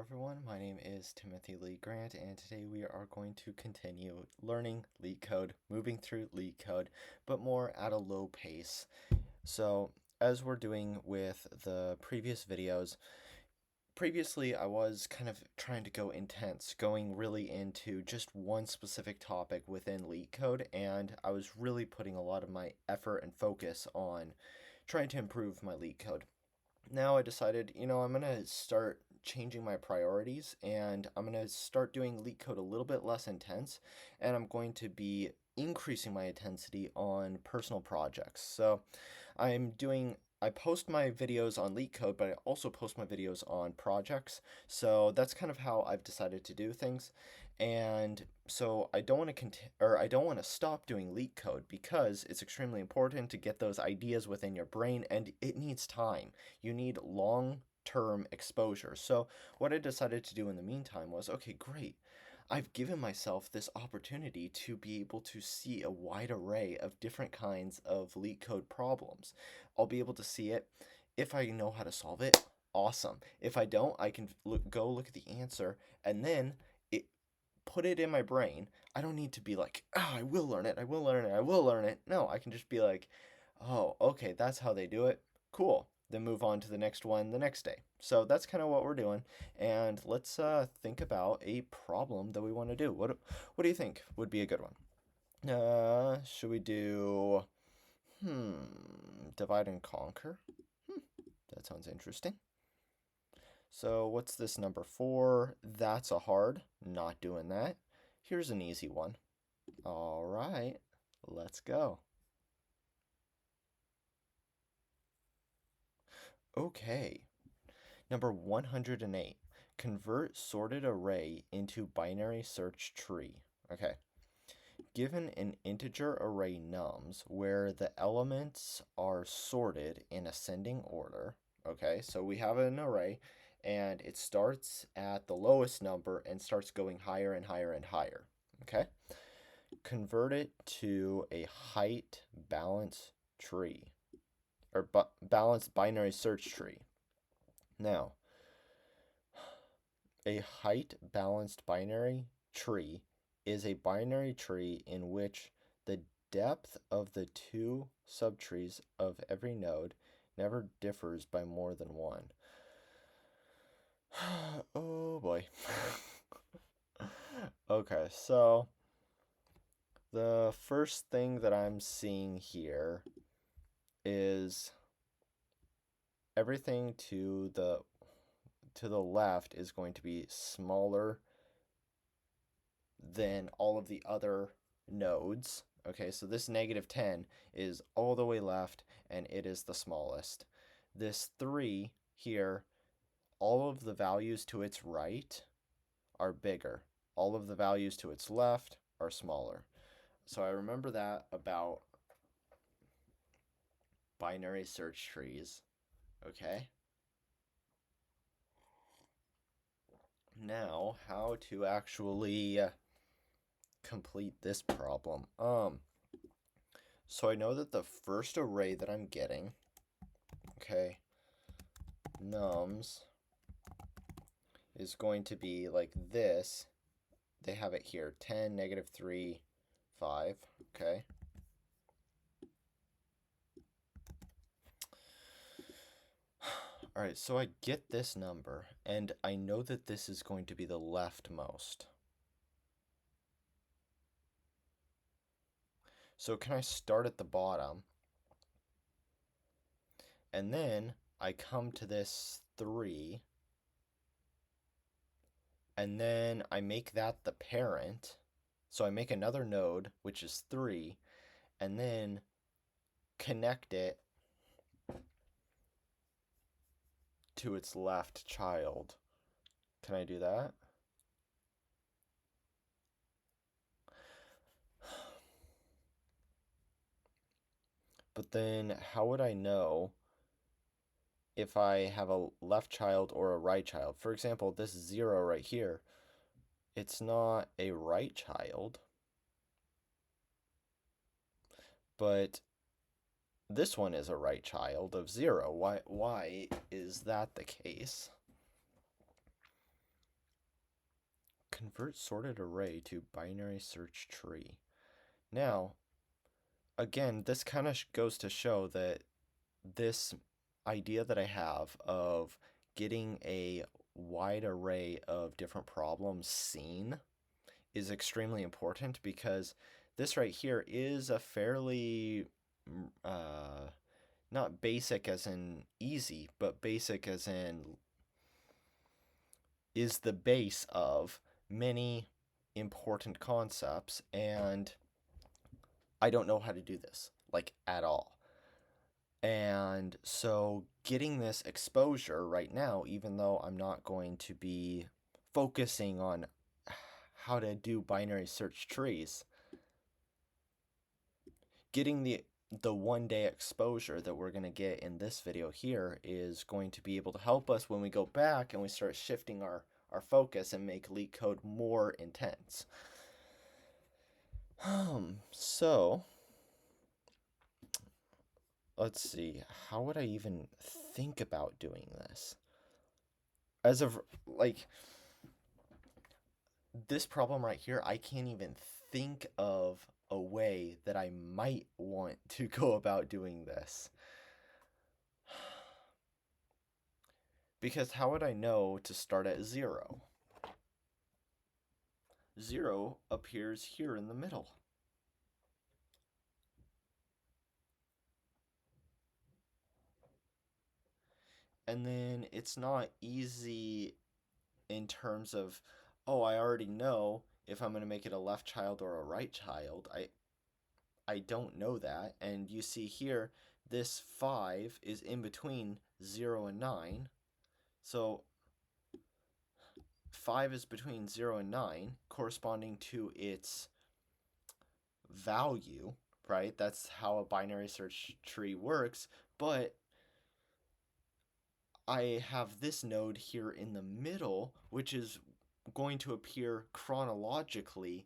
everyone, my name is Timothy Lee Grant, and today we are going to continue learning Leetcode, moving through Leetcode, but more at a low pace. So, as we're doing with the previous videos, previously I was kind of trying to go intense, going really into just one specific topic within Leetcode, and I was really putting a lot of my effort and focus on trying to improve my Leetcode. Now I decided, I'm going to start changing my priorities and I'm going to start doing Leetcode a little bit less intense, and I'm going to be increasing my intensity on personal projects. So I post my videos on Leetcode, but I also post my videos on projects. So that's kind of how I've decided to do things. And so I don't want to I don't want to stop doing Leetcode because it's extremely important to get those ideas within your brain, and it needs time. You need long-term exposure. So what I decided to do in the meantime was, okay, great. I've given myself this opportunity to be able to see a wide array of different kinds of Leetcode problems. I'll be able to see it. If I know how to solve it, awesome. If I don't, I can go look at the answer and then put it in my brain. I don't need to be like, oh, I will learn it, I will learn it, I will learn it. No, I can just be like, oh, okay, that's how they do it. Cool. Then move on to the next one the next day. So that's kind of what we're doing. And let's think about a problem that we want to do. What do you think would be a good one? Should we do divide and conquer? That sounds interesting. So what's this number 4? That's a hard. Not doing that. Here's an easy one. All right, let's go. Okay. Number 108. Convert sorted array into binary search tree. Okay. Given an integer array nums where the elements are sorted in ascending order. Okay, so we have an array and it starts at the lowest number and starts going higher and higher and higher. Okay, convert it to a height balance tree or balanced binary search tree. Now, a height balanced binary tree is a binary tree in which the depth of the two subtrees of every node never differs by more than one. Oh boy. Okay, so the first thing that I'm seeing here is everything to the left is going to be smaller than all of the other nodes. Okay, so this -10 is all the way left and it is the smallest. This 3 here, all of the values to its right are bigger. All of the values to its left are smaller. So I remember that about binary search trees. Okay. Now, how to actually complete this problem. So I know that the first array that I'm getting, okay, nums is going to be like this. They have it here, 10, -3, 5, okay. All right, so I get this number, and I know that this is going to be the leftmost. So can I start at the bottom? And then I come to this 3, and then I make that the parent. So I make another node, which is 3, and then connect it to its left child. Can I do that? But then how would I know if I have a left child or a right child? For example, this 0 right here, it's not a right child, but this one is a right child of 0. Why is that the case? convert sorted array to binary search tree. Now, again, this kind of goes to show that this idea that I have of getting a wide array of different problems seen is extremely important, because this right here is a fairly not basic as in easy, but basic as in is the base of many important concepts, and I don't know how to do this, like, at all. And so getting this exposure right now, even though I'm not going to be focusing on how to do binary search trees, getting the 1-day exposure that we're going to get in this video here is going to be able to help us when we go back and we start shifting our focus and make Leetcode more intense. So let's see, how would I even think about doing this? As of, like, this problem right here, I can't even think of a way that I might want to go about doing this. Because how would I know to start at 0? 0 appears here in the middle. And then it's not easy in terms of, oh, I already know if I'm going to make it a left child or a right child. I don't know that. And you see here, this 5 is in between 0 and 9. So 5 is between 0 and 9, corresponding to its value, right? That's how a binary search tree works. But I have this node here in the middle, which is going to appear chronologically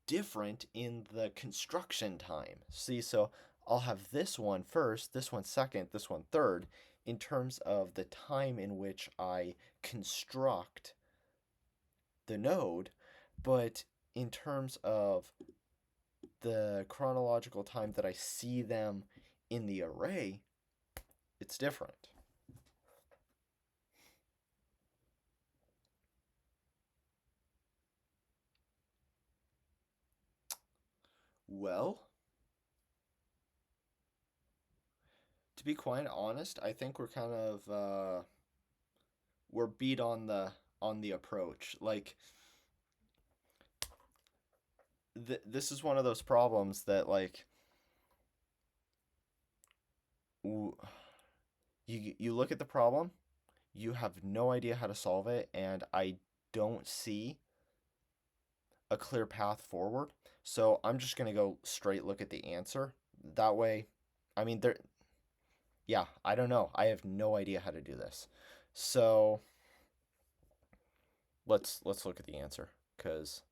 different in the construction time. See, so I'll have this one first, this one second, this one third, in terms of the time in which I construct the node, but in terms of the chronological time that I see them in the array, it's different. Well, to be quite honest, I think we're kind of we're beat on the approach. Like, this is one of those problems that, like, you look at the problem, you have no idea how to solve it, and I don't see a clear path forward. So I'm just gonna go straight look at the answer. That way, I mean, yeah, I don't know. I have no idea how to do this. So let's look at the answer, because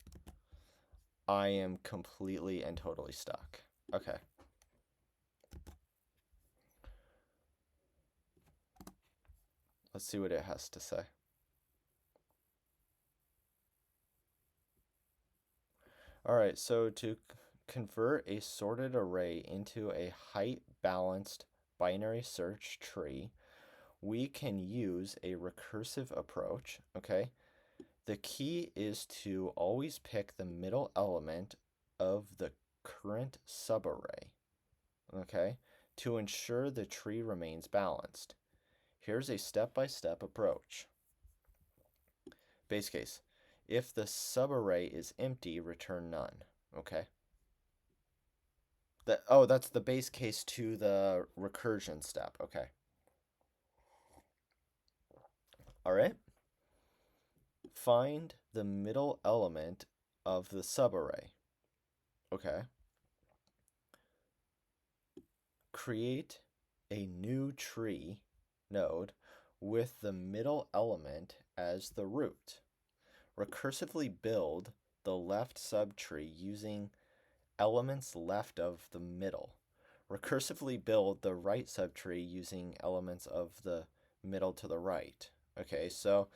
I am completely and totally stuck. Okay. Let's see what it has to say. All right, so to convert a sorted array into a height-balanced binary search tree, we can use a recursive approach, okay? The key is to always pick the middle element of the current subarray, okay, to ensure the tree remains balanced. Here's a step-by-step approach. Base case. If the subarray is empty, return none. Okay. That's the base case to the recursion step. Okay. All right. Find the middle element of the subarray. Okay. Create a new tree node with the middle element as the root. Recursively build the left subtree using elements left of the middle. Recursively build the right subtree using elements of the middle to the right. Okay, so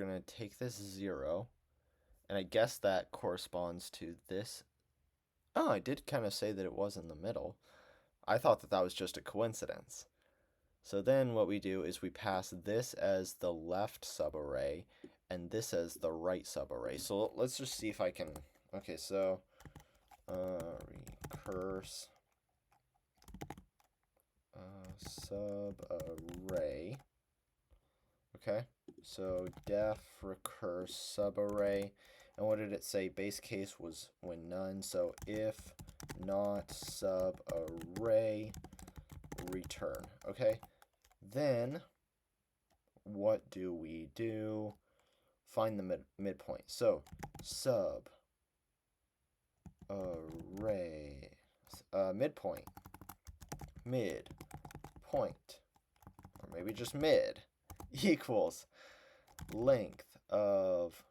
going to take this 0, and I guess that corresponds to this. Oh, I did kind of say that it was in the middle. I thought that that was just a coincidence. So then what we do is we pass this as the left subarray and this as the right subarray. So let's just see if I can. Okay, so recurse subarray. Okay, so def recurse subarray. And what did it say? Base case was when none. So if not subarray, return. Okay, then what do we do? Find the midpoint. So sub array midpoint, midpoint, or maybe just mid, equals length of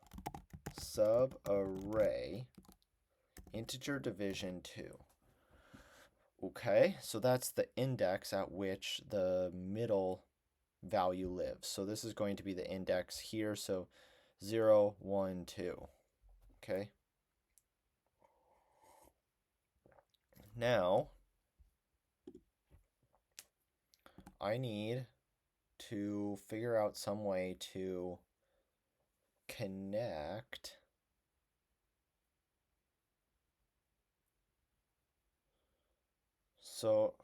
subarray integer division 2. Okay, so that's the index at which the middle value lives. So this is going to be the index here, so 0, 1, 2. Okay. Now, I need to figure out some way to connect so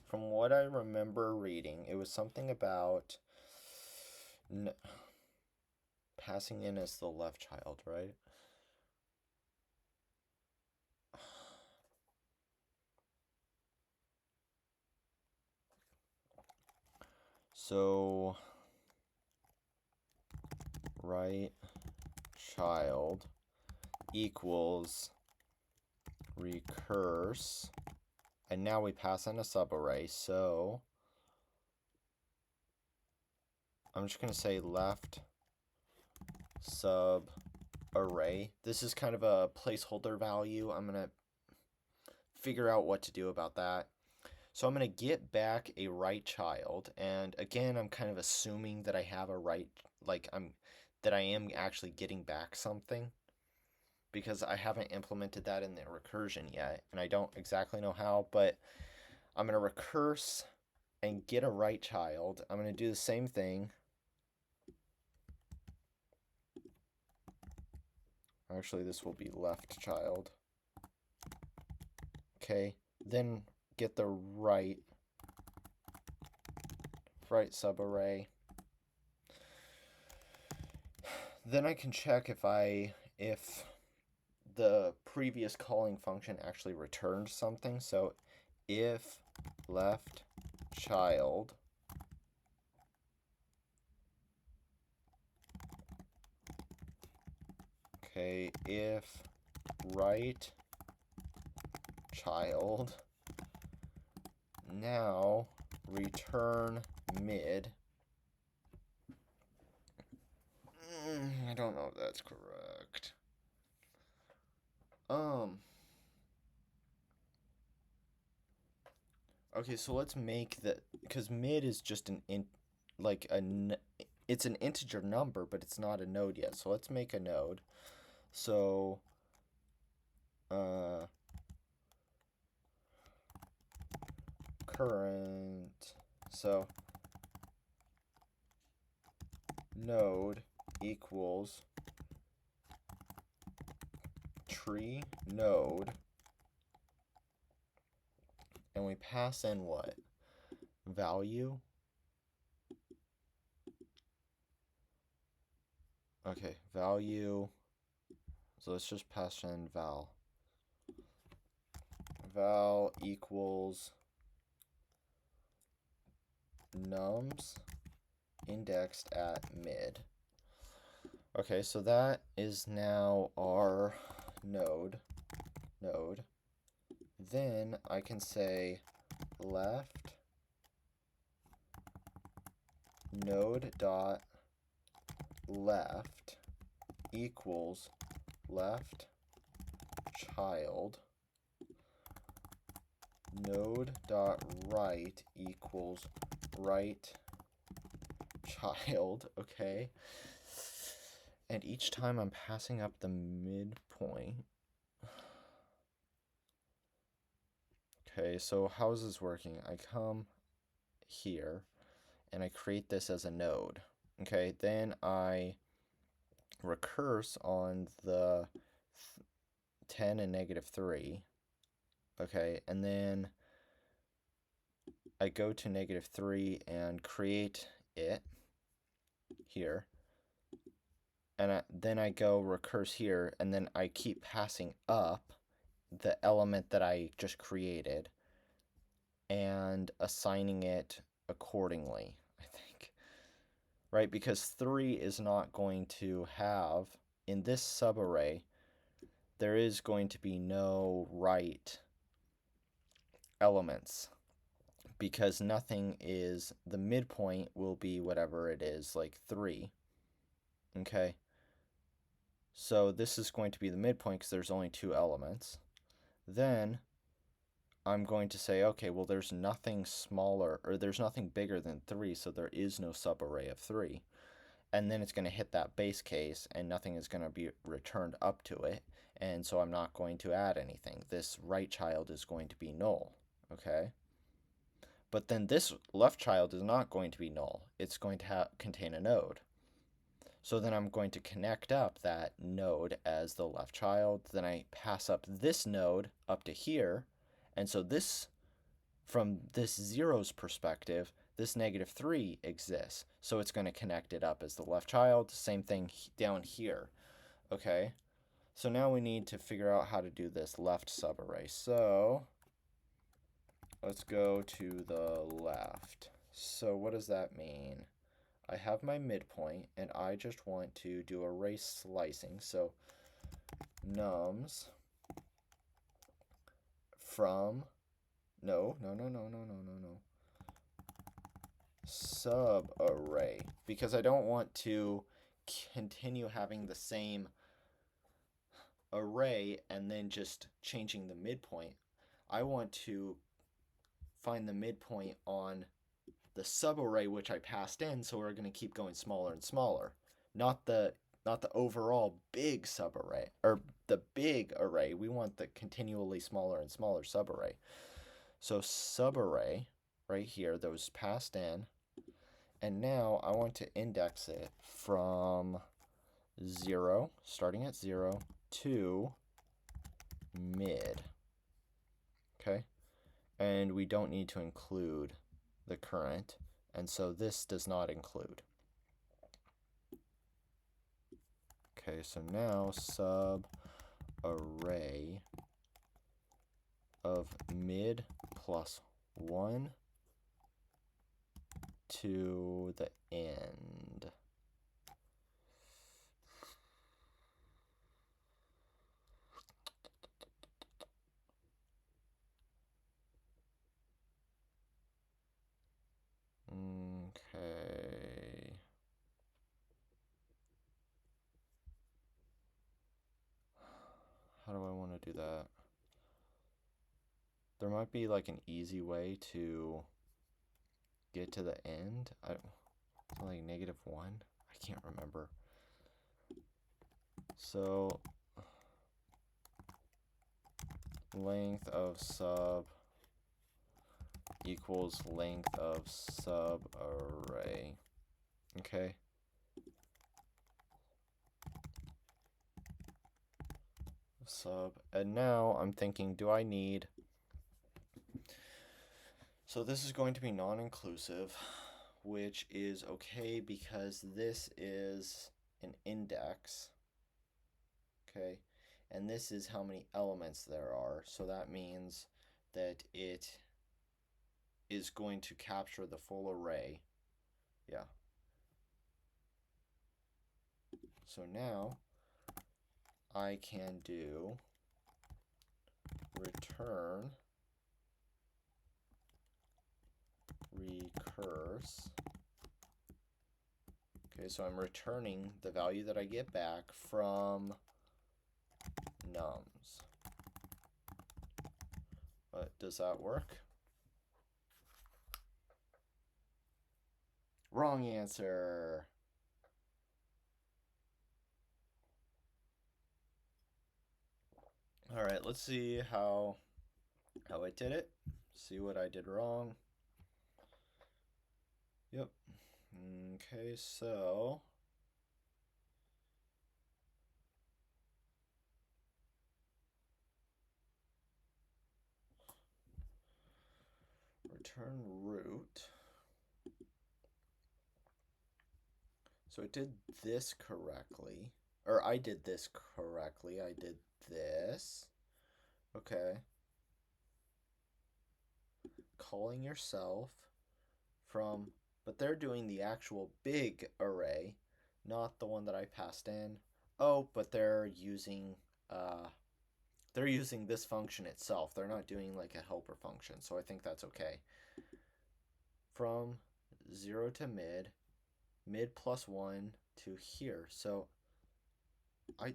from what I remember reading, it was something about passing in as the left child, right? So right child equals recurse, and now we pass in a subarray, so I'm just going to say left subarray. This is kind of a placeholder value. I'm going to figure out what to do about that. So I'm going to get back a right child, and again, I'm kind of assuming that I have a right, that I am actually getting back something, because I haven't implemented that in the recursion yet, and I don't exactly know how, but I'm going to recurse and get a right child. I'm going to do the same thing. Actually, this will be left child. Okay, then get the right subarray. Then I can check if the previous calling function actually returned something. So if left child if right child, now return mid. I don't know if that's correct. Okay, so let's make that, because mid is just it's an integer number, but it's not a node yet. So let's make a node. So current, so node equals tree node, and we pass in what? Value. Okay, value. So let's just pass in val. Val equals nums indexed at mid. Okay, so that is now our node. Then I can say left node dot left equals left child. Node dot right equals right child. Okay. And each time I'm passing up the midpoint. Okay, so how is this working? I come here and I create this as a node. Okay, then I recurse on the 10 and -3. Okay, and then I go to -3 and create it here. And then I go recurse here, and then I keep passing up the element that I just created and assigning it accordingly, I think. Right, because 3 is not going to have, in this subarray, there is going to be no right elements because nothing is, the midpoint will be whatever it is, like 3. Okay, so this is going to be the midpoint because there's only 2 elements. Then I'm going to say, okay, well, there's nothing smaller, or there's nothing bigger than 3, so there is no subarray of 3. And then it's going to hit that base case, and nothing is going to be returned up to it, and so I'm not going to add anything. This right child is going to be null, okay? But then this left child is not going to be null. It's going to contain a node. So then I'm going to connect up that node as the left child. Then I pass up this node up to here. And so this, from this zero's perspective, this -3 exists. So it's going to connect it up as the left child. Same thing down here. Okay. So now we need to figure out how to do this left subarray. So let's go to the left. So what does that mean? I have my midpoint, and I just want to do array slicing. So nums from, no, subarray, because I don't want to continue having the same array and then just changing the midpoint. I want to find the midpoint on the subarray which I passed in, so we're going to keep going smaller and smaller. Not the overall big subarray, or the big array. We want the continually smaller and smaller subarray. So subarray, right here, that was passed in, and now I want to index it from 0, starting at 0, to mid. Okay? And we don't need to include the current, and so this does not include. Okay, so now sub array of mid plus 1 to the end. Okay. How do I want to do that? There might be like an easy way to get to the end. Like -1? I can't remember. So length of sub equals length of subarray. Okay. Sub. And now I'm thinking, do I need... So this is going to be non-inclusive, which is okay because this is an index. Okay. And this is how many elements there are. So that means that it is going to capture the full array. Yeah. So now I can do return recurse. Okay, so I'm returning the value that I get back from nums. But does that work? Wrong answer. All right, let's see how I did it. See what I did wrong. Yep. Okay, so return root. So it did this correctly. Or I did this correctly. I did this. Okay. Calling yourself from, but they're doing the actual big array, not the one that I passed in. Oh, but they're using this function itself. They're not doing like a helper function, so I think that's okay. From 0 to mid plus 1 to here. So I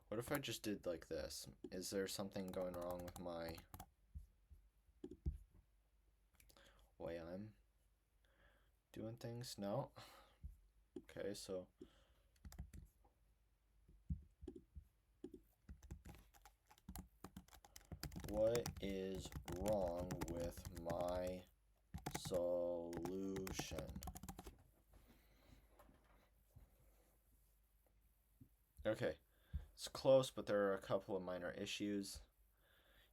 what if I just did like this? Is there something going wrong with my way I'm doing things? No? Okay, so what is wrong with my solution? Okay, it's close, but there are a couple of minor issues.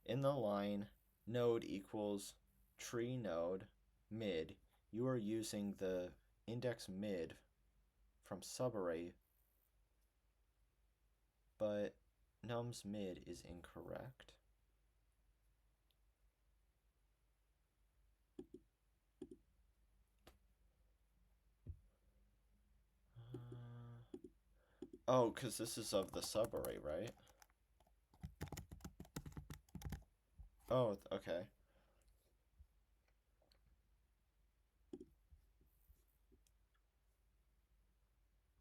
In the line node equals tree node mid, you are using the index mid from subarray, but nums mid is incorrect. Oh, because this is of the subarray, right? Oh, okay.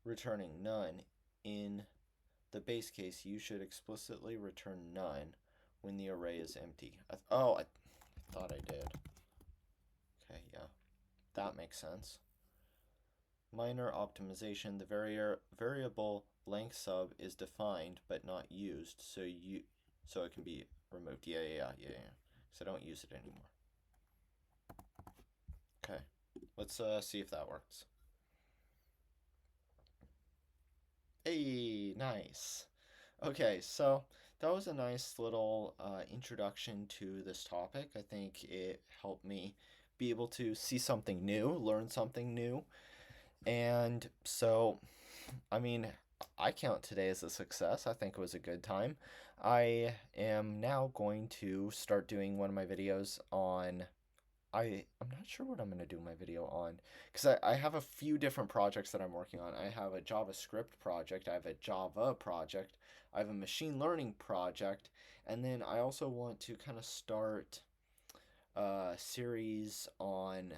Returning none. In the base case, you should explicitly return none when the array is empty. I thought I did. Okay, yeah. That makes sense. Minor optimization. The variable length sub is defined but not used, so it can be removed. Yeah. So I don't use it anymore. Okay, let's see if that works. Hey, nice. Okay, so that was a nice little introduction to this topic. I think it helped me be able to see something new, learn something new. And so, I mean, I count today as a success. I think it was a good time. I am now going to start doing one of my videos on I'm not sure what I'm going to do my video on because I have a few different projects that I'm working on. I have a JavaScript project, I have a Java project, I have a machine learning project, and then I also want to kind of start a series on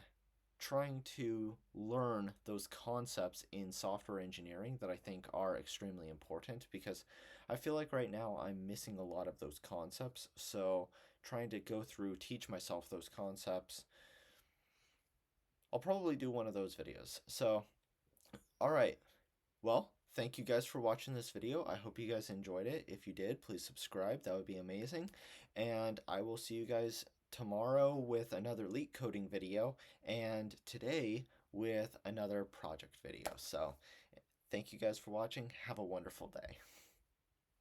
trying to learn those concepts in software engineering that I think are extremely important because I feel like right now I'm missing a lot of those concepts. So trying to go through, teach myself those concepts. I'll probably do one of those videos. So, all right. Well, thank you guys for watching this video. I hope you guys enjoyed it. If you did, please subscribe. That would be amazing. And I will see you guys tomorrow with another leak coding video and today with another project video. So, thank you guys for watching. Have a wonderful day.